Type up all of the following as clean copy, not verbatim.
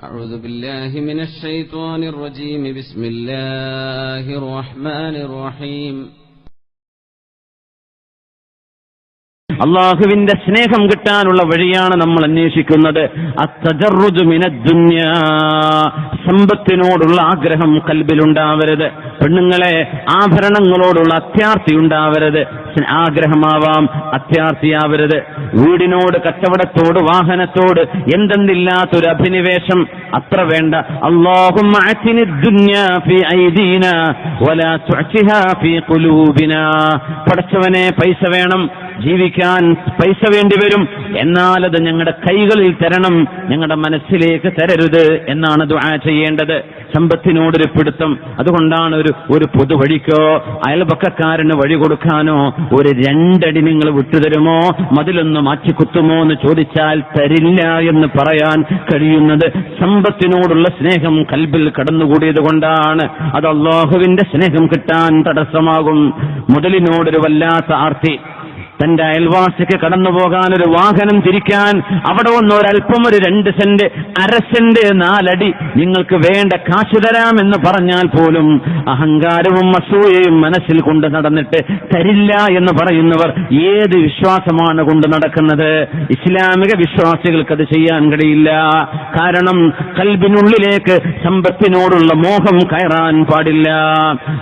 أعوذ بالله من الشيطان الرجيم بسم الله الرحمن الرحيم അള്ളാഹുവിന്റെ സ്നേഹം കിട്ടാനുള്ള വഴിയാണ് നമ്മൾ അന്വേഷിക്കുന്നത്. അത്തജറുജു മിനദ്ദുന്യാ, സമ്പത്തിനോടുള്ള ആഗ്രഹം കൽബിലുണ്ടാവരുത്. പെണ്ണുങ്ങളെ, ആഭരണങ്ങളോടുള്ള അത്യാർത്തി ഉണ്ടാവരുത്. ആഗ്രഹമാവാം, അത്യാർത്തിയാവരുത്. വീടിനോട്, കച്ചവടത്തോട്, വാഹനത്തോട് എന്തെന്നില്ലാത്തൊരു അഭിനിവേശം അത്ര വേണ്ട. അല്ലാഹുമ്മ അഅ്തിനി ദുനിയാ ഫീ ഐദീനാ വലാ തുഅ്തിഹാ ഫീ ഖുലൂബിനാ. പടച്ചവനെ, പൈസ വേണം, ജീവിക്കാൻ പൈസ വേണ്ടി വരും, എന്നാൽ അത് ഞങ്ങളുടെ കൈകളിൽ തരണം, ഞങ്ങളുടെ മനസ്സിലേക്ക് തരരുത് എന്നാണ് ദുആ ചെയ്യേണ്ടത്. സമ്പത്തിനോടൊരു പിടുത്തം. അതുകൊണ്ടാണ് ഒരു പൊതുവഴിക്കോ അയൽപക്കക്കാരന് വഴി കൊടുക്കാനോ ഒരു 2 അടി നിങ്ങൾ വിട്ടുതരുമോ, മതിലൊന്ന് മാറ്റിക്കുത്തുമോ എന്ന് ചോദിച്ചാൽ തരില്ല എന്ന് പറയാൻ കഴിയുന്നത് സമ്പത്തിനോടുള്ള സ്നേഹം കൽബിൽ കടന്നുകൂടിയത് കൊണ്ടാണ്. അത് അല്ലാഹുവിന്റെ സ്നേഹം കിട്ടാൻ തടസ്സമാകും. മുതലിനോടൊരു വല്ലാത്ത ആർത്തി, തന്റെ അയൽവാസിക്ക് കടന്നുപോകാൻ ഒരു വാഹനം തിരിക്കാൻ അവിടെ വന്ന് ഒരല്പം, ഒരു 2 സെന്റ്, 1/2 സെന്റ്, 4 അടി നിങ്ങൾക്ക് വേണ്ട കാശ് തരാമെന്ന് പറഞ്ഞാൽ പോലും അഹങ്കാരവും അസൂയയും മനസ്സിൽ കൊണ്ട് നടന്നിട്ട് തരില്ല എന്ന് പറയുന്നവർ ഏത് വിശ്വാസമാണ് കൊണ്ട് നടക്കുന്നത്? ഇസ്ലാമിക വിശ്വാസികൾക്ക് അത് ചെയ്യാൻ കഴിയില്ല. കാരണം കൽബിനുള്ളിലേക്ക് സമ്പത്തിനോടുള്ള മോഹം കയറാൻ പാടില്ല.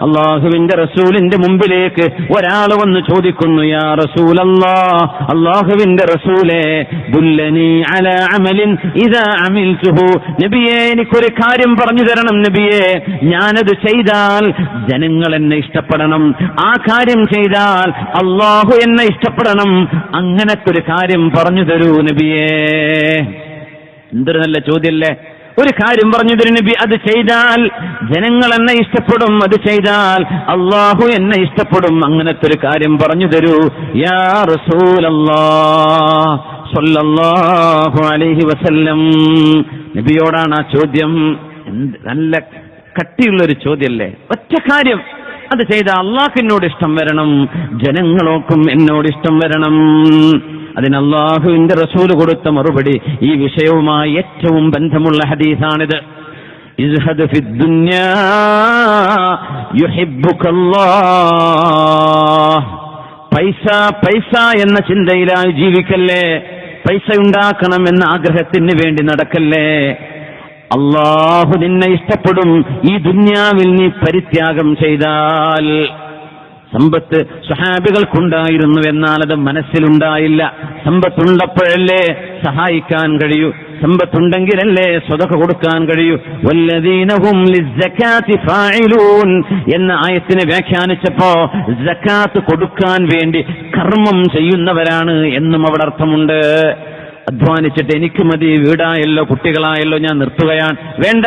അള്ളാഹുവിന്റെ റസൂലിന്റെ മുമ്പിലേക്ക് ഒരാൾ വന്ന് ചോദിക്കുന്നു, യാ റസൂൽ, അല്ലാഹുവിന്റെ റസൂലേ, ദുല്ലനി അലാ അമലിൻ ഇദാ അമിൽതുഹു, നബിയേ എനിക്കൊരു കാര്യം പറഞ്ഞു തരണം നബിയേ, ഞാനത് ചെയ്താൽ ജനങ്ങൾ എന്നെ ഇഷ്ടപ്പെടണം, ആ കാര്യം ചെയ്താൽ അല്ലാഹു എന്നെ ഇഷ്ടപ്പെടണം, അങ്ങനത്തെ ഒരു കാര്യം പറഞ്ഞു തരൂ നബിയേ. എന്തൊരു നല്ല ചോദ്യല്ലേ. ഒരു കാര്യം പറഞ്ഞു തരും നബി, അത് ചെയ്താൽ ജനങ്ങൾ എന്നെ ഇഷ്ടപ്പെടും, അത് ചെയ്താൽ അല്ലാഹു എന്നെ ഇഷ്ടപ്പെടും, അങ്ങനത്തെ ഒരു കാര്യം പറഞ്ഞു തരൂ യാ റസൂലല്ലാഹ് സ്വല്ലല്ലാഹു അലൈഹി വസല്ലം. നബിയോടാണ് ആ ചോദ്യം. നല്ല കട്ടിയുള്ളൊരു ചോദ്യമല്ലേ. ഒറ്റ കാര്യം, അത് ചെയ്താൽ അല്ലാഹുവിനോട് ഇഷ്ടം വരണം, ജനങ്ങളോക്കും എന്നോട് ഇഷ്ടം വരണം. അതിന് അല്ലാഹുവിന്റെ റസൂല് കൊടുത്ത മറുപടി ഈ വിഷയവുമായി ഏറ്റവും ബന്ധമുള്ള ഹദീസാണിത്. ഇസ്ഹദ് ഫിദ്ദുന്യാ യുഹിബ്ബുകല്ലാഹ്. പൈസ പൈസ എന്ന ചിന്തയിലായി ജീവിക്കല്ലേ, പൈസ ഉണ്ടാക്കണം എന്ന ആഗ്രഹത്തിന് വേണ്ടി നടക്കല്ലേ. അല്ലാഹു നിന്നെ ഇഷ്ടപ്പെടും ഈ ദുന്യാവിൽ നീ പരിത്യാഗം ചെയ്താൽ. സമ്പത്ത് സ്വഹാബികൾക്കുണ്ടായിരുന്നു, എന്നാൽ അത് മനസ്സിലുണ്ടായില്ല. സമ്പത്തുണ്ടപ്പോഴല്ലേ സഹായിക്കാൻ കഴിയൂ, സമ്പത്തുണ്ടെങ്കിലല്ലേ സ്വതക്ക കൊടുക്കാൻ കഴിയൂ. വല്ലദീന ഹും ലിസ്സകാത്തി ഫാഇലൂൻ എന്ന ആയത്തിനെ വ്യാഖ്യാനിച്ചപ്പോ സകാത്ത് കൊടുക്കാൻ വേണ്ടി കർമ്മം ചെയ്യുന്നവരാണ് എന്നും അവിടെ അർത്ഥമുണ്ട്. അധ്വാനിച്ചിട്ട് എനിക്ക് മതി, വീടായല്ലോ, കുട്ടികളായല്ലോ, ഞാൻ നിർത്തുകയാണ്, വേണ്ട,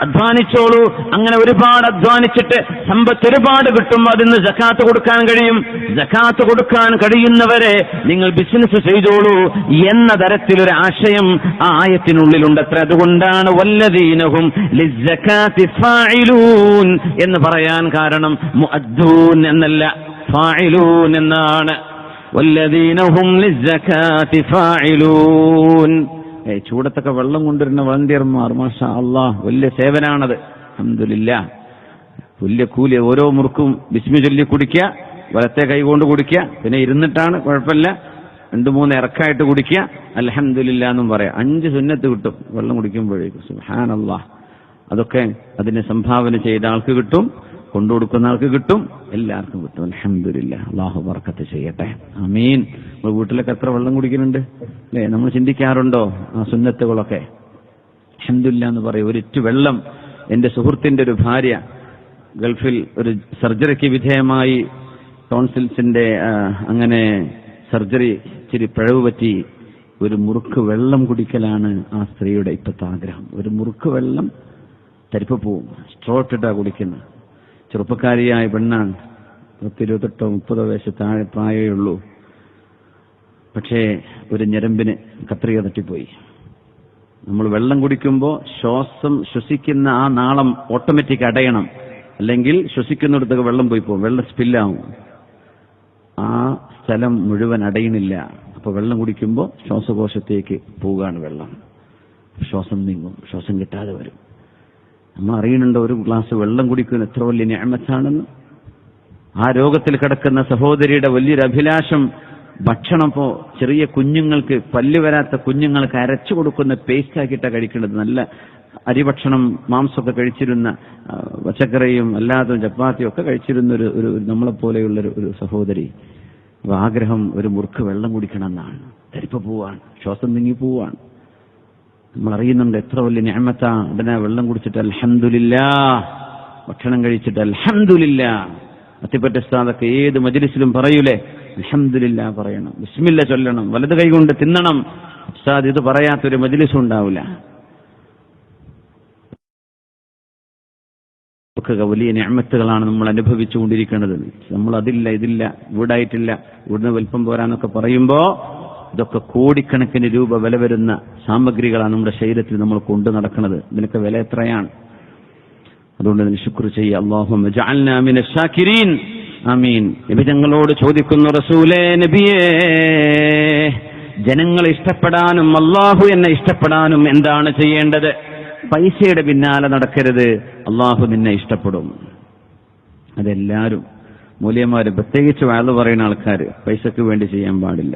അധ്വാനിച്ചോളൂ. അങ്ങനെ ഒരുപാട് അധ്വാനിച്ചിട്ട് സമ്പത്ത് ഒരുപാട് കിട്ടും, അതിന് സകാത്ത് കൊടുക്കാൻ കഴിയും. സകാത്ത് കൊടുക്കാൻ കഴിയുന്നവരെ നിങ്ങൾ ബിസിനസ് ചെയ്തോളൂ എന്ന തരത്തിലൊരു ആശയം ആ ആയത്തിനുള്ളിലുണ്ടത്ര. അതുകൊണ്ടാണ് വല്ലദീനഹും ലിസ്സകാത്തി ഫാഇലൂൻ എന്ന് പറയാൻ കാരണം. മുഅദ്ദൂൻ എന്നല്ല, ഫാഇലൂൻ എന്നാണ്. വല്ലദീനഹും ലിസ്സകാത്തി ഫാഇലൂൻ. ചൂടത്തൊക്കെ വെള്ളം കൊണ്ടുവരുന്ന വളണ്ടിയർമാർ, മാഷാ അല്ലാഹ്, വലിയ സേവനാണത്. അൽഹംദുലില്ലാഹ്, വലിയ കൂലി. ഓരോ മുറുക്കും ബിസ്മി ചൊല്ലി കുടിക്കുക, വലത്തെ കൈ കൊണ്ട് കുടിക്കുക, പിന്നെ ഇരുന്നിട്ടാണ്, കുഴപ്പമില്ല, 2-3 ഇറക്കായിട്ട് കുടിക്കുക, അൽഹംദുലില്ലാഹ് എന്നും പറയാം. 5 സുന്നത്ത് കിട്ടും വെള്ളം കുടിക്കുമ്പോഴേക്കും. സുബ്ഹാനല്ലാഹ്. അതൊക്കെ അതിനെ സംഭാവന ചെയ്ത ആൾക്ക് കിട്ടും, കൊണ്ടുകൊടുക്കുന്ന ആൾക്ക് കിട്ടും, എല്ലാവർക്കും കിട്ടും. അൽഹംദുലില്ലാഹ്. അല്ലാഹു ബർക്കത്ത് ചെയ്യട്ടെ. ആമീൻ. നമ്മൾ വീട്ടിലൊക്കെ എത്ര വെള്ളം കുടിക്കുന്നുണ്ട് അല്ലേ? നമ്മൾ ചിന്തിക്കാറുണ്ടോ ആ സുന്നത്തുകളൊക്കെ? അൽഹംദുലില്ലാഹ് എന്ന് പറയും. ഒരിറ്റു വെള്ളം. എന്റെ സുഹൃത്തിന്റെ ഒരു ഭാര്യ ഗൾഫിൽ ഒരു സർജറിക്ക് വിധേയമായി, ടോൺസിൽസിന്റെ അങ്ങനെ സർജറി ഇച്ചിരി പിഴവ് പറ്റി, ഒരു മുറുക്ക് വെള്ളം കുടിക്കലാണ് ആ സ്ത്രീയുടെ ഇപ്പോഴത്തെ ആഗ്രഹം. ഒരു മുറുക്ക് വെള്ളം, തരിപ്പ് പോവും, സ്ട്രോ ഇട്ടിട്ടാ കുടിക്കുന്നത്. ചെറുപ്പക്കാരിയായ പെണ്ണാണ്, 28-30 വയസ്സ് താഴെ പ്രായമേ ഉള്ളൂ. പക്ഷേ ഒരു ഞരമ്പിന് കത്രിക തട്ടിപ്പോയി. നമ്മൾ വെള്ളം കുടിക്കുമ്പോൾ ശ്വസിക്കുന്ന ആ നാളം ഓട്ടോമാറ്റിക് അടയണം, അല്ലെങ്കിൽ ശ്വസിക്കുന്നിടത്തൊക്കെ വെള്ളം പോയി പോകും, വെള്ളം സ്പില്ലാവും. ആ സ്ഥലം മുഴുവൻ അടയണില്ല. അപ്പോൾ വെള്ളം കുടിക്കുമ്പോൾ ശ്വാസകോശത്തേക്ക് പോവുകയാണ് വെള്ളം. ശ്വാസം നീങ്ങും, ശ്വാസം കിട്ടാതെ വരും. നമ്മൾ അറിയുന്നുണ്ട് ഒരു ഗ്ലാസ് വെള്ളം കുടിക്കുന്ന എത്ര വലിയ നിഅമത്താണെന്ന്. ആ രോഗത്തിൽ കിടക്കുന്ന സഹോദരിയുടെ വലിയൊരു അഭിലാഷം ഭക്ഷണം. ഇപ്പോ ചെറിയ കുഞ്ഞുങ്ങൾക്ക്, പല്ല് വരാത്ത കുഞ്ഞുങ്ങൾക്ക് അരച്ചു കൊടുക്കുന്ന പേസ്റ്റ് ആക്കിയിട്ടാണ് കഴിക്കേണ്ടത്. നല്ല അരിഭക്ഷണം, മാംസമൊക്കെ കഴിച്ചിരുന്ന, പച്ചക്കറിയും അല്ലാതെ ചപ്പാത്തിയും ഒക്കെ കഴിച്ചിരുന്ന ഒരു നമ്മളെപ്പോലെയുള്ള ഒരു സഹോദരി. അപ്പൊ ആഗ്രഹം ഒരു മുറുക്ക് വെള്ളം കുടിക്കണം എന്നാണ്. തരിപ്പ് പോവാണ്, ശ്വാസം നീങ്ങി പോവാണ്. നമ്മൾ അറിയുന്നുണ്ട് എത്ര വലിയ നിഅമത്താ. ഉടനെ വെള്ളം കുടിച്ചിട്ട് അൽഹംദുലില്ലാഹ്, ഭക്ഷണം കഴിച്ചിട്ട് അൽഹംദുലില്ലാഹ്. അത്തിപ്പറ്റ ഉസ്താദൊക്കെ ഏത് മജ്ലിസിലും പറയൂലേ, അൽഹംദുലില്ലാഹ് പറയണം, ബിസ്മില്ല ചൊല്ലണം, വലത് കൈകൊണ്ട് തിന്നണം. ഉസ്താദ് ഇത് പറയാത്തൊരു മജ്ലിസും ഉണ്ടാവില്ല. വലിയ നിഅമത്തുകളാണ് നമ്മൾ അനുഭവിച്ചുകൊണ്ടിരിക്കുന്നത്. നമ്മൾ അതില്ല ഇതില്ല, വീടായിട്ടില്ല, ഇവിടുന്ന് വലിപ്പം പോരാന്നൊക്കെ പറയുമ്പോ ഇതൊക്കെ കോടിക്കണക്കിന് രൂപ വില വരുന്ന സാമഗ്രികളാണ് നമ്മുടെ ശരീരത്തിൽ നമ്മൾ കൊണ്ടു നടക്കുന്നത്. ഇതിനൊക്കെ വില എത്രയാണ്? അതുകൊണ്ട് ഇതിന് ശുക്ർ ചെയ്യുക. അല്ലാഹുമ്മ ജഅൽനാ മിനശ് ശാകിരീൻ. ആമീൻ. നബി ഞങ്ങളോട് ചോദിക്കുന്നു, റസൂലേ നബിയേ, ജനങ്ങളെ ഇഷ്ടപ്പെടാനും അല്ലാഹു എന്നെ ഇഷ്ടപ്പെടാനും എന്താണ് ചെയ്യേണ്ടത്? പൈസയുടെ പിന്നാലെ നടക്കരുത്, അല്ലാഹു നിന്നെ ഇഷ്ടപ്പെടും. അതെല്ലാവരും മൂല്യന്മാര്, പ്രത്യേകിച്ച് വഅദ് പറയുന്ന ആൾക്കാർ പൈസക്ക് വേണ്ടി ചെയ്യാൻ പാടില്ല.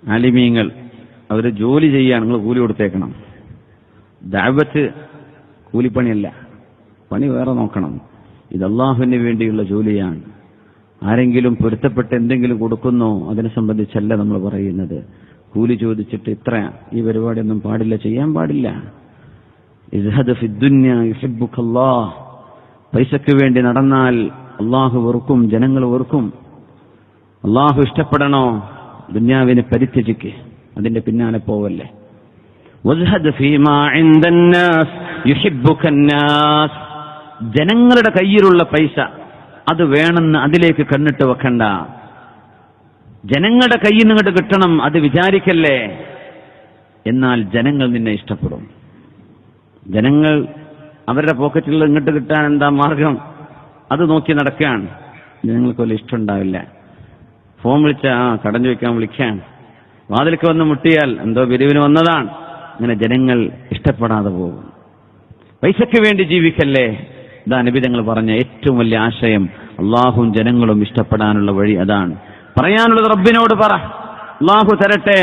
ആലിമീങ്ങൾ അവര് ജോലി ചെയ്യാൻ നിങ്ങൾ കൂലി കൊടുത്തേക്കണം. ദഅവത്ത് കൂലിപ്പണിയല്ല, പണി വേറെ നോക്കണം. ഇത് അല്ലാഹുവിന് വേണ്ടിയുള്ള ജോലിയാണ്. ആരെങ്കിലും പൊരുത്തപ്പെട്ട് എന്തെങ്കിലും കൊടുക്കുന്നോ അതിനെ സംബന്ധിച്ചല്ല നമ്മൾ പറയുന്നത്. കൂലി ചോദിച്ചിട്ട് ഇത്ര ഈ പരിപാടിയൊന്നും പാടില്ല, ചെയ്യാൻ പാടില്ല. ഇസ്ഹദ് ഫിദ്ദുന്യ യുഹിബ്ബുകല്ലാഹ്. പൈസക്ക് വേണ്ടി നടന്നാൽ അല്ലാഹു വെറുക്കും, ജനങ്ങൾ വെറുക്കും. അല്ലാഹു ഇഷ്ടപ്പെടണോ? ദുന്യാവിനെ പരിത്യജിക്ക്, അതിന്റെ പിന്നാലെ പോവല്ലേ. വസ്ഹദ് ഫീമാ ഇൻദന്നാസ് യുഹിബ്ബുകന്നാസ്. ജനങ്ങളുടെ കയ്യിലുള്ള പൈസ അത് വേണമെന്ന് അതിലേക്ക് കണ്ണിട്ട് വെക്കണ്ട. ജനങ്ങളുടെ കയ്യിൽ നിന്നിട്ട് കിട്ടണം അത് വിചാരിക്കല്ലേ. എന്നാൽ ജനങ്ങൾ നിന്നെ ഇഷ്ടപ്പെടും. ജനങ്ങൾ അവരുടെ പോക്കറ്റിൽ ഇങ്ങോട്ട് കിട്ടാൻ എന്താ മാർഗം, അത് നോക്കി നടക്കുകയാണ്. ജനങ്ങൾക്ക് വലിയ ഇഷ്ടമുണ്ടാവില്ല. ഫോൺ വിളിച്ച കടം ചോദിക്കാൻ വിളിക്കാൻ, വാതിലേക്ക് വന്ന് മുട്ടിയാൽ എന്തോ പിരിവിന് വന്നതാണ്. അങ്ങനെ ജനങ്ങൾ ഇഷ്ടപ്പെടാതെ പോകും. പൈസയ്ക്ക് വേണ്ടി ജീവിക്കല്ലേ. ഇതാ നബി തങ്ങൾ പറഞ്ഞ ഏറ്റവും വലിയ ആശയം. അള്ളാഹും ജനങ്ങളും ഇഷ്ടപ്പെടാനുള്ള വഴി അതാണ്. പറയാനുള്ളത് റബ്ബിനോട് പറ, അള്ളാഹു തരട്ടെ.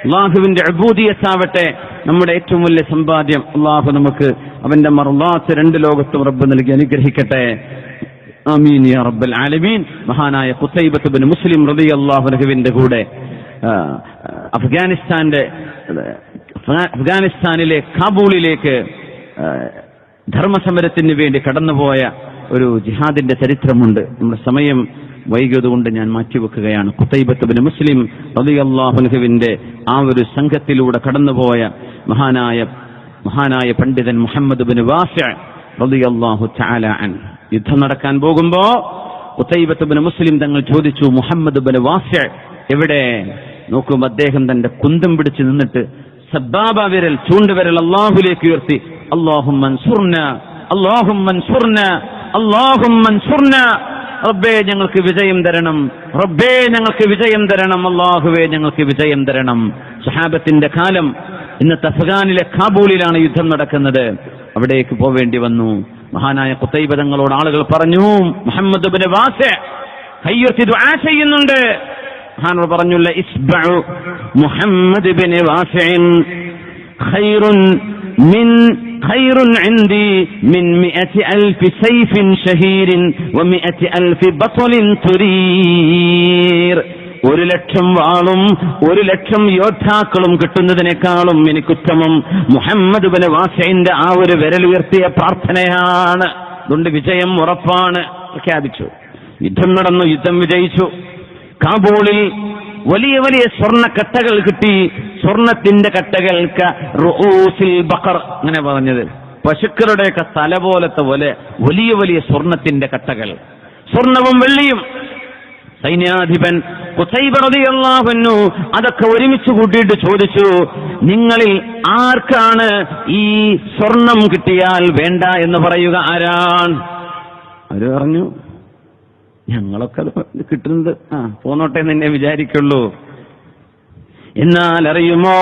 അള്ളാഹുവിന്റെ ഉബൂദിയത്താവട്ടെ നമ്മുടെ ഏറ്റവും വലിയ സമ്പാദ്യം. അള്ളാഹു നമുക്ക് അവന്റെ മർളാത്ത് രണ്ട് ലോകത്തും റബ്ബ് നൽകി അനുഗ്രഹിക്കട്ടെ. ആമീൻ യാ റബ്ബൽ ആലമീൻ. മഹാനായ ഖുതൈബത്ത് ഇബ്നു മുസ്ലിം റളിയല്ലാഹു അൻഹുവിന്റെ കൂടെ അഫ്ഗാനിസ്ഥാനിലെ കാബൂളിലേക്ക് ധർമ്മസമരത്തിന് വേണ്ടി കടന്നുപോയ ഒരു ജിഹാദിന്റെ ചരിത്രമുണ്ട്. നമ്മുടെ സമയം വൈകിയതുകൊണ്ട് ഞാൻ മാറ്റിവെക്കുകയാണ്. ഖുതൈബത്ത് ഇബ്നു മുസ്ലിം റളിയല്ലാഹു അൻഹുവിന്റെ ആ ഒരു സംഘത്തിലൂടെ കടന്നുപോയ മഹാനായ പണ്ഡിതൻ മുഹമ്മദ് ഇബ്നു വാസിഅ റളിയല്ലാഹു തആല അൻഹു യുദ്ധം നടക്കാൻ പോകുമ്പോ ഖുതൈബത്ത് ഇബ്നു മുസ്ലിം തങ്ങൾ ചോദിച്ചു, മുഹമ്മദ് ഇബ്നു വാസിഅ എവിടെ? നോക്കുമ്പോൾ അദ്ദേഹം തന്റെ കുന്തം പിടിച്ച് നിന്നിട്ട് സബ്ബാബ വിരൽ, ചൂണ്ടുവിരൽ അല്ലാഹുവിലേക്ക് ഉയർത്തി, അല്ലാഹുമ്മ അൻസുർനാ, അല്ലാഹുമ്മ അൻസുർനാ, അല്ലാഹുമ്മ അൻസുർനാ. റബ്ബേ ഞങ്ങൾക്ക് വിജയം തരണം, റബ്ബേ ഞങ്ങൾക്ക് വിജയം തരണം, അല്ലാഹുവേ ഞങ്ങൾക്ക് വിജയം തരണം. സ്വഹാബത്തിന്റെ കാലം. ഇന്നത്തെ അഫ്ഗാനിലെ കാബൂളിലാണ് യുദ്ധം നടക്കുന്നത്. അവിടേക്ക് പോവേണ്ടി വന്നു. മഹാനായ ഖുതൈബ തങ്ങളോട് ആളുകൾ പറഞ്ഞു, മുഹമ്മദ് ഇബ്നു വാസിഅ കയ്യുയർത്തി ദുആ ചെയ്യുന്നുണ്ട്. മഹാനോട് പറഞ്ഞുള്ള ഇസ്ബഉ മുഹമ്മദ് ഇബ്നു വാസിഅൻ ഖൈറുൻ ഇൻദി മിൻ 100,000 സൈഫിൻ ഷഹീരിൻ വ 100,000 ബത്ലിൻ തുരീർ. 1,00,000 വാളും 1,00,000 യോദ്ധാക്കളും കിട്ടുന്നതിനേക്കാളും എനിക്കുത്തമം മുഹമ്മദ് ഇബ്നു വാസിഇന്റെ ആ ഒരു വിരലുയർത്തിയ പ്രാർത്ഥനയാണ്. അതുകൊണ്ട് വിജയം ഉറപ്പാണ് പ്രഖ്യാപിച്ചു. യുദ്ധം നടന്നു, യുദ്ധം വിജയിച്ചു. കാബൂളിൽ വലിയ വലിയ സ്വർണ്ണക്കട്ടകൾ കിട്ടി. സ്വർണത്തിന്റെ കട്ടകൾക്ക് റൂസിൽ ബഖർ, അങ്ങനെ പറഞ്ഞത് പശുക്കളുടെയൊക്കെ തല പോലത്തെ പോലെ വലിയ വലിയ സ്വർണത്തിന്റെ കട്ടകൾ, സ്വർണവും വെള്ളിയും. സൈന്യാധിപൻ ഖുതൈബ റളിയല്ലാഹു അൻഹു അതൊക്കെ ഒരുമിച്ച് കൂട്ടിയിട്ട് ചോദിച്ചു, നിങ്ങളിൽ ആർക്കാണ് ഈ സ്വർണം കിട്ടിയാൽ വേണ്ട എന്ന് പറയുക? ആരാണ്? അവര് പറഞ്ഞു, ഞങ്ങളൊക്കെ അത് കിട്ടുന്നത് പോന്നോട്ടെ എന്നെ വിചാരിക്കുള്ളൂ. എന്നാൽ അറിയുമോ,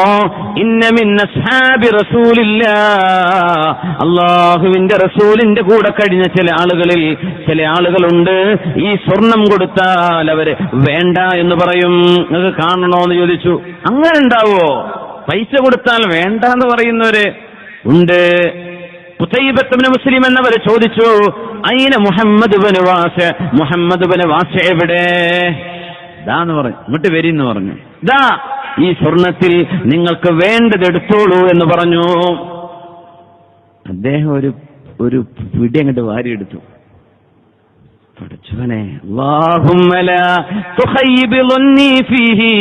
ഇന്ന മിൻ അസ്ഹാബി റസൂലില്ലാഹ്, അല്ലാഹുവിന്റെ റസൂലിന്റെ കൂടെ കഴിഞ്ഞ ചില ആളുകളുണ്ട്, ഈ സ്വർണം കൊടുത്താൽ അവര് വേണ്ട എന്ന് പറയും. നിങ്ങൾക്ക് കാണണോന്ന് ചോദിച്ചു. അങ്ങനെ ഉണ്ടാവോ? പൈസ കൊടുത്താൽ വേണ്ട എന്ന് പറയുന്നവര് ഉണ്ട്. ഖുതൈബത്ത് ഇബ്നു മുസ്ലിം എന്നവര് ചോദിച്ചു, അയ്ന മുഹമ്മദ് ഇബ്നു വാസി എവിടെ? ദാന്ന് പറഞ്ഞു, ഇങ്ങോട്ട് വരിന്ന് പറഞ്ഞു. ദാ ഈ സ്വർണത്തിൽ നിങ്ങൾക്ക് വേണ്ടത് എടുത്തോളൂ എന്ന് പറഞ്ഞു. അദ്ദേഹം ഒരു പിടി അങ്ങോട്ട് വാരിയെടുത്തു. പഠിച്ചവനെ, അല്ലാഹുമ്മ ലാ തുഖയ്യിബ് ളന്നി ഫീഹി,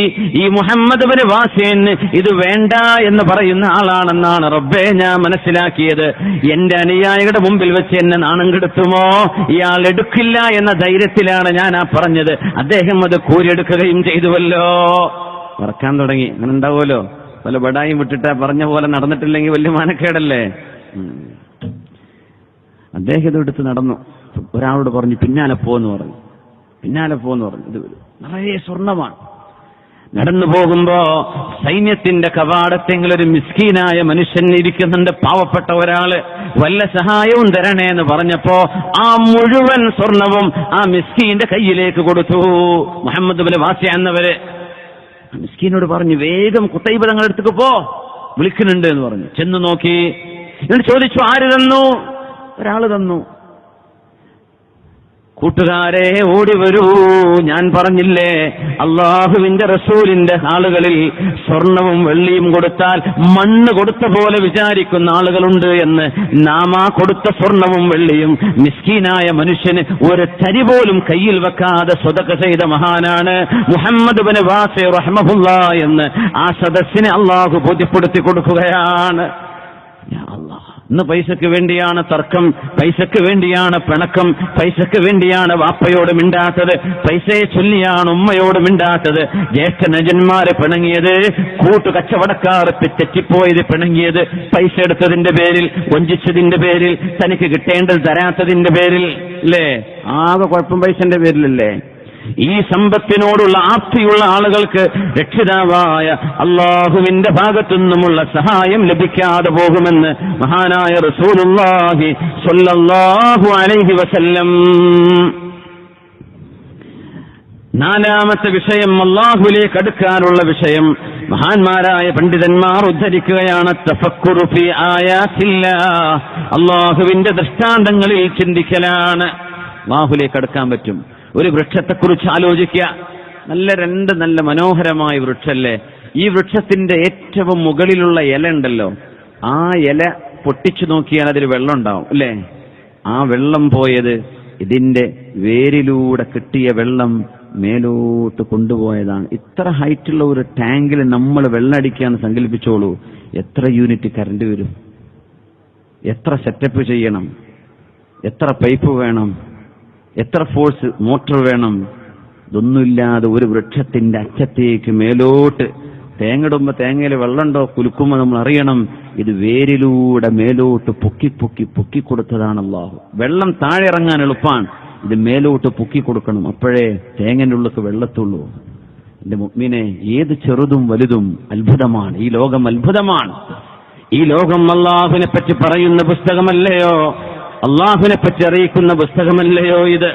ഈ മുഹമ്മദ് ഇബ്നു വാസിൻ ഇത് വേണ്ട എന്ന് പറയുന്ന ആളാണെന്നാണ് റബ്ബേ ഞാൻ മനസ്സിലാക്കിയത്. എന്റെ അനുയായികളുടെ മുമ്പിൽ വെച്ച് എന്നെ നാണം കെടുത്തുമോ? ഇയാൾ എടുക്കില്ല എന്ന ധൈര്യത്തിലാണ് ഞാൻ ആ പറഞ്ഞത്. അദ്ദേഹം അത് കൂരിയെടുക്കുകയും ചെയ്തുവല്ലോ. മറക്കാൻ തുടങ്ങി. അങ്ങനെ ഉണ്ടാവുമല്ലോ, പല ബടായും വിട്ടിട്ട് പറഞ്ഞ പോലെ നടന്നിട്ടില്ലെങ്കിൽ വലിയ മാനക്കേടല്ലേ. അദ്ദേഹം ഇതെടുത്ത് നടന്നു. ഒരാളോട് പറഞ്ഞു പിന്നാലെ പോന്ന് പറഞ്ഞു. ഇത് നിറയെ സ്വർണമാണ്. നടന്നു പോകുമ്പോ സൈന്യത്തിന്റെ കവാടത്തെങ്കിൽ ഒരു മിസ്കീനായ മനുഷ്യൻ ഇരിക്കുന്നുണ്ട്, പാവപ്പെട്ട ഒരാള്. വല്ല സഹായവും തരണേ എന്ന് പറഞ്ഞപ്പോ ആ മുഴുവൻ സ്വർണവും ആ മിസ്കീന്റെ കയ്യിലേക്ക് കൊടുത്തു. മുഹമ്മദ് ഇബ്നു വാസി എന്നവര് മിസ്കീനോട് പറഞ്ഞു, വേഗം ഖുതൈബ തങ്ങളുടെ അടുത്തേക്ക് പോ, വിളിക്കുന്നുണ്ട് എന്ന് പറഞ്ഞു. ചെന്ന് നോക്കി. എന്നിട്ട് ചോദിച്ചു, ആര് തന്നു? ഒരാള് തന്നു. കൂട്ടുകാരെ ഓടി വരൂ, ഞാൻ പറഞ്ഞില്ലേ അള്ളാഹുവിന്റെ റസൂലിന്റെ ആളുകളിൽ സ്വർണവും വെള്ളിയും കൊടുത്താൽ മണ്ണ് കൊടുത്ത പോലെ വിചാരിക്കുന്ന ആളുകളുണ്ട് എന്ന്. നാം ആ കൊടുത്ത സ്വർണവും വെള്ളിയും മിസ്കീനായ മനുഷ്യന് ഒരു തരി പോലും കയ്യിൽ വെക്കാതെ സ്വതക്ക ചെയ്ത മഹാനാണ് മുഹമ്മദ് ഇബ്നു വാസി റഹ്മഹുല്ലാഹ് എന്ന് ആ സദസ്സിനെ അള്ളാഹു ബോധ്യപ്പെടുത്തി കൊടുക്കുകയാണ്. യാ അല്ലാഹ്, ഇന്ന് പൈസക്ക് വേണ്ടിയാണ് തർക്കം, പൈസക്ക് വേണ്ടിയാണ് പിണക്കം, പൈസക്ക് വേണ്ടിയാണ് വാപ്പയോട് മിണ്ടാത്തത്, പൈസയെ ചൊല്ലിയാണ് ഉമ്മയോട് മിണ്ടാത്തത്. ജ്യേഷ്ഠനജന്മാര് പിണങ്ങിയത്, കൂട്ടുകച്ചവടക്കാർ തെറ്റിപ്പോയത് പിണങ്ങിയത്, പൈസ എടുത്തതിന്റെ പേരിൽ, വഞ്ചിച്ചതിന്റെ പേരിൽ, തനിക്ക് കിട്ടേണ്ടത് തരാത്തതിന്റെ പേരിൽ അല്ലേ? ആകെ കുഴപ്പം പൈസന്റെ പേരിലല്ലേ? ഈ സമ്പത്തിനോടുള്ള ആപ്തിയുള്ള ആളുകൾക്ക് രക്ഷിതാവായ അള്ളാഹുവിന്റെ ഭാഗത്തുനിന്നുമുള്ള സഹായം ലഭിക്കാതെ പോകുമെന്ന് മഹാനായ റസൂലുള്ളാഹി സ്വല്ലല്ലാഹു അലൈഹി വസല്ലം. നാലാമത്തെ വിഷയം, അള്ളാഹുവിലേക്ക് അടുക്കാനുള്ള വിഷയം, മഹാന്മാരായ പണ്ഡിതന്മാർ ഉദ്ധരിക്കുകയാണ്, തഫക്കുറു ഫീ ആയാത്തില്ലാഹ്, അള്ളാഹുവിന്റെ ദൃഷ്ടാന്തങ്ങളിൽ ചിന്തിക്കലാണ്. അള്ളാഹുവിലേക്ക് അടുക്കാൻ പറ്റും. ഒരു വൃക്ഷത്തെക്കുറിച്ച് ആലോചിക്കുക. നല്ല മനോഹരമായ വൃക്ഷല്ലേ? ഈ വൃക്ഷത്തിന്റെ ഏറ്റവും മുകളിലുള്ള ഇല ഉണ്ടല്ലോ, ആ ഇല പൊട്ടിച്ചു നോക്കിയാൽ അതിൽ വെള്ളം ഉണ്ടാവും അല്ലേ? ആ വെള്ളം പോയത് ഇതിന്റെ വേരിലൂടെ കിട്ടിയ വെള്ളം മേലോട്ട് കൊണ്ടുപോയതാണ്. ഇത്ര ഹൈറ്റുള്ള ഒരു ടാങ്കിൽ നമ്മൾ വെള്ളമടിക്കാന്ന് സങ്കല്പിച്ചോളൂ. എത്ര യൂണിറ്റ് കറണ്ട് വരും? എത്ര സെറ്റപ്പ് ചെയ്യണം? എത്ര പൈപ്പ് വേണം? എത്ര ഫോഴ്സ് മോട്ടോർ വേണം? ഇതൊന്നുമില്ലാതെ ഒരു വൃക്ഷത്തിന്റെ അറ്റത്തേക്ക് മേലോട്ട്, തേങ്ങയിടുമ്പോ തേങ്ങയിൽ വെള്ളമുണ്ടോ കുലുക്കുമ്പോ നമ്മൾ അറിയണം, ഇത് വേരിലൂടെ മേലോട്ട് പൊക്കി കൊടുത്തതാണ് അല്ലാഹു. വെള്ളം താഴെ ഇറങ്ങാൻ എളുപ്പമാണ്, ഇത് മേലോട്ട് പൊക്കി കൊടുക്കണം, അപ്പോഴേ തേങ്ങന്റെ ഉള്ളിൽ വെള്ളത്തുള്ളൂ. എന്റെ മുഅ്മിനെ, ഏത് ചെറുതും വലുതും അത്ഭുതമാണ്. ഈ ലോകം അത്ഭുതമാണ്. ഈ ലോകം അല്ലാഹുവിനെ പറ്റി പറയുന്ന പുസ്തകമല്ലയോ? അള്ളാഹുവിനെ പറ്റി അറിയിക്കുന്ന പുസ്തകമല്ലയോ ഇത്?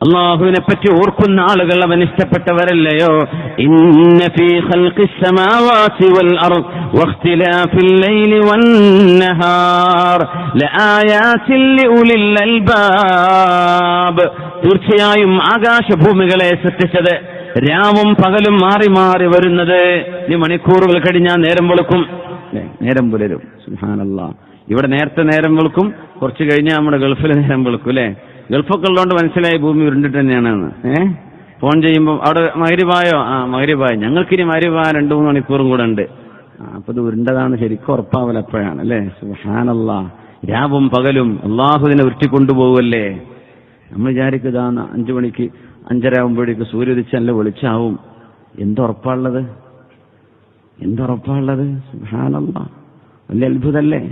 അള്ളാഹുവിനെ പറ്റി ഓർക്കുന്ന ആളുകൾ അവൻ ഇഷ്ടപ്പെട്ടവരല്ലയോ? ഇന്ന ഫീ ഖൽഖിസ് സമാവാതി വൽ അർദ് വഖ്തിലാഫിൽ ലൈലി വന്നഹാർ ലആയാതിൻ ലിഉലിൽ അൽബാബ്, തീർച്ചയായും ആകാശഭൂമികളെ സൃഷ്ടിച്ചത്, രാവും പകലും മാറി മാറി വരുന്നത്. ഈ മണിക്കൂറുകൾ കഴിഞ്ഞാൽ നേരം വെളുക്കും, നേരം പുലരും. സുബ്ഹാനല്ലാഹ്. ഇവിടെ നേരത്തെ നേരം വെളുക്കും, കുറച്ച് കഴിഞ്ഞാൽ നമ്മുടെ ഗൾഫിൽ നേരം വെളുക്കും അല്ലെ? ഗൾഫൊക്കെ ഉള്ളതുകൊണ്ട് മനസ്സിലായി ഭൂമി ഉരുണ്ടിട്ട് തന്നെയാണെന്ന്. ഫോൺ ചെയ്യുമ്പോൾ അവിടെ മഗ്‌രിബായോ? മഗ്‌രിബായി. ഞങ്ങൾക്കിനി മഗ്‌രിബായ 2-3 മണിക്കൂറും കൂടെ ഉണ്ട്. അപ്പൊ ഇത് ഉരുണ്ടതാണ് ശരിക്കും ഉറപ്പാവൽ എപ്പോഴാണ് അല്ലെ? സുബ്ഹാനല്ലാഹ്. രാവും പകലും അള്ളാഹുവിനെ ഉരുട്ടിക്കൊണ്ടുപോകുമല്ലേ? നമ്മൾ വിചാരിക്കുക 5 മണിക്ക് 5:30 ആകുമ്പോഴേക്ക് സൂര്യോദിച്ച് നല്ല വെളിച്ചാവും. എന്തുറപ്പാണുള്ളത്? സുബ്ഹാനല്ലാഹ്. വലിയ അത്ഭുതല്ലേ?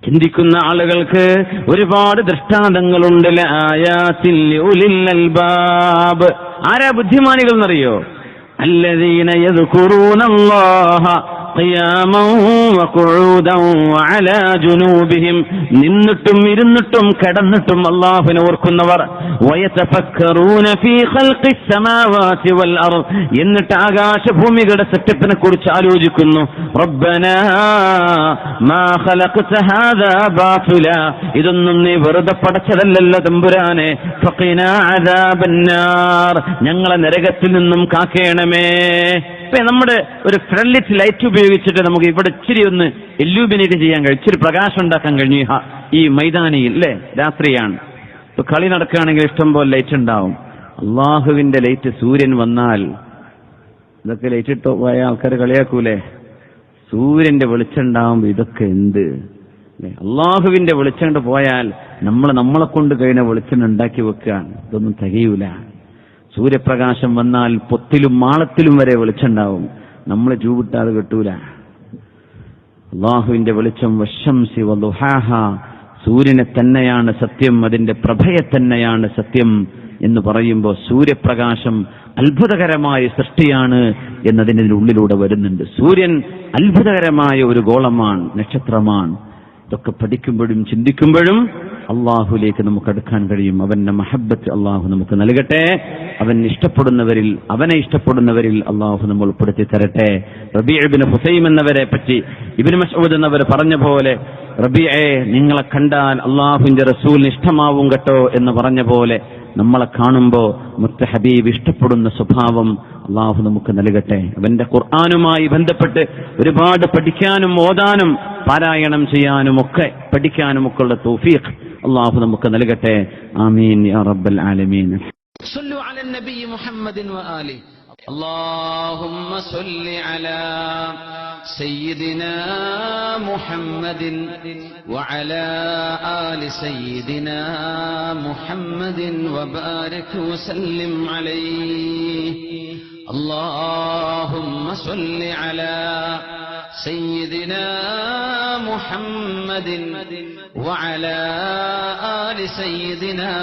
ചിന്തിക്കുന്ന ആളുകൾക്ക് ഒരുപാട് ദൃഷ്ടാന്തങ്ങളുണ്ട്. ആരാ ബുദ്ധിമാനികൾ എന്നറിയോ? الذين يذكرون الله قياما وقعودا وعلى جنوبهم നിന്നിട്ടും ഇരുന്നിട്ടും കിടന്നിട്ടും അല്ലാഹുവിനെ ഓർക്കുന്നവർ വയതഫക്കറൂന ഫീ ഖൽഖിസ് സമാവാതി വൽ അർദ് എന്നിട്ട് ആകാശഭൂമികളുടെ സെറ്റപ്പിനെ കുറിച്ച് ആലോചിക്കുന്നു റബ്ബനാ മാ ഖലഖത ഹാദാ ബാതില ഇതൊന്നും നീ വെറുതെ പടച്ചതല്ലല്ലോ തമ്പുരാനെ ഫഖിനാ അദാബന്നാർ ഞങ്ങളെ നരകത്തിൽ നിന്നും കാക്കേണമേ. നമ്മുടെ ഒരു ഫ്ലഡ് ലൈറ്റ് ഉപയോഗിച്ചിട്ട് നമുക്ക് ഇവിടെ ഇച്ചിരി ഒന്ന് ഇല്യൂമിനേറ്റ് ചെയ്യാൻ കഴിയും, ഇച്ചിരി പ്രകാശം ഉണ്ടാക്കാൻ കഴിഞ്ഞു ഈ മൈതാനിയിൽ അല്ലേ. രാത്രിയാണ്, ഇപ്പൊ കളി നടക്കുകയാണെങ്കിൽ ഇഷ്ടംപോലെ ലൈറ്റ് ഉണ്ടാവും. അള്ളാഹുവിന്റെ ലൈറ്റ് സൂര്യൻ വന്നാൽ ഇതൊക്കെ ലൈറ്റ് ഇട്ട് പോയ ആൾക്കാർ കളിയാക്കൂലേ? സൂര്യന്റെ വെളിച്ചം ഉണ്ടാവുമ്പോ ഇതൊക്കെ എന്ത് അല്ലേ? അള്ളാഹുവിന്റെ വെളിച്ചം കൊണ്ട് പോയാൽ നമ്മളെ കൊണ്ട് കഴിഞ്ഞ വെളിച്ചം ഉണ്ടാക്കി വെക്കാൻ ഇതൊന്നും തികയൂല. സൂര്യപ്രകാശം വന്നാൽ പൊത്തിലും മാളത്തിലും വരെ വെളിച്ചുണ്ടാവും. നമ്മൾ ചൂവിട്ടാതെ കിട്ടൂല. അള്ളാഹുവിന്റെ വെളിച്ചം വശംസി വദുഹാഹ സൂര്യനെ തന്നെയാണ് സത്യം, അതിന്റെ പ്രഭയെ തന്നെയാണ് സത്യം എന്ന് പറയുമ്പോൾ സൂര്യപ്രകാശം അത്ഭുതകരമായ സൃഷ്ടിയാണ് എന്നതിൻ്റെ ഉള്ളിലൂടെ വരുന്നുണ്ട്. സൂര്യൻ അത്ഭുതകരമായ ഒരു ഗോളമാണ്, നക്ഷത്രമാണ്. ഇതൊക്കെ പഠിക്കുമ്പോഴും ചിന്തിക്കുമ്പോഴും അള്ളാഹുലേക്ക് നമുക്ക് അടുക്കാൻ കഴിയും. അവന്റെ മഹബ്ബത്ത് അള്ളാഹു നമുക്ക് നൽകട്ടെ. അവനെ ഇഷ്ടപ്പെടുന്നവരിൽ അള്ളാഹു നമ്മൾ ഉൾപ്പെടുത്തി തരട്ടെ. റബീഅ ഇബ്നു ഹുസൈം എന്നവരെ പറ്റി ഇബ്നു മസ്ഊദ് എന്നവർ പറഞ്ഞ പോലെ, റബീഅയെ നിങ്ങളെ കണ്ടാൽ അള്ളാഹുവിന്റെ റസൂലിന് ഇഷ്ടമാവും കേട്ടോ എന്ന് പറഞ്ഞ പോലെ നമ്മളെ കാണുമ്പോ മുത്ത ഹബീബ് ഇഷ്ടപ്പെടുന്ന സ്വഭാവം അള്ളാഹു നമുക്ക് നൽകട്ടെ. അവന്റെ ഖുർആനുമായി ബന്ധപ്പെട്ട് ഒരുപാട് പഠിക്കാനും ഓതാനും പാരായണം ചെയ്യാനും ഒക്കെ പഠിക്കാനുമൊക്കെ ഉള്ള തൗഫീഖ് അള്ളാഹു നമുക്ക് നൽകട്ടെ. ആമീൻ യാ റബ്ബൽ ആലമീൻ. صلوا على النبي محمد وآله. اللهم صل على سيدنا محمد وعلى آل سيدنا محمد وبارك وسلم عليه. اللهم صل على سيدنا محمد وعلى آل سيدنا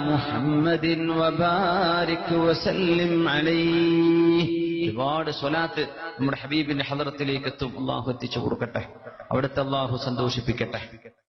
محمد وبارك وسلم عليه. ഒരുപാട് സ്വലാത്ത് നമ്മുടെ ഹബീബിന്റെ ഹളറത്തിലേക്ക് എത്തും. അള്ളാഹു എത്തിച്ചു കൊടുക്കട്ടെ, അവിടുത്തെ അള്ളാഹു സന്തോഷിപ്പിക്കട്ടെ.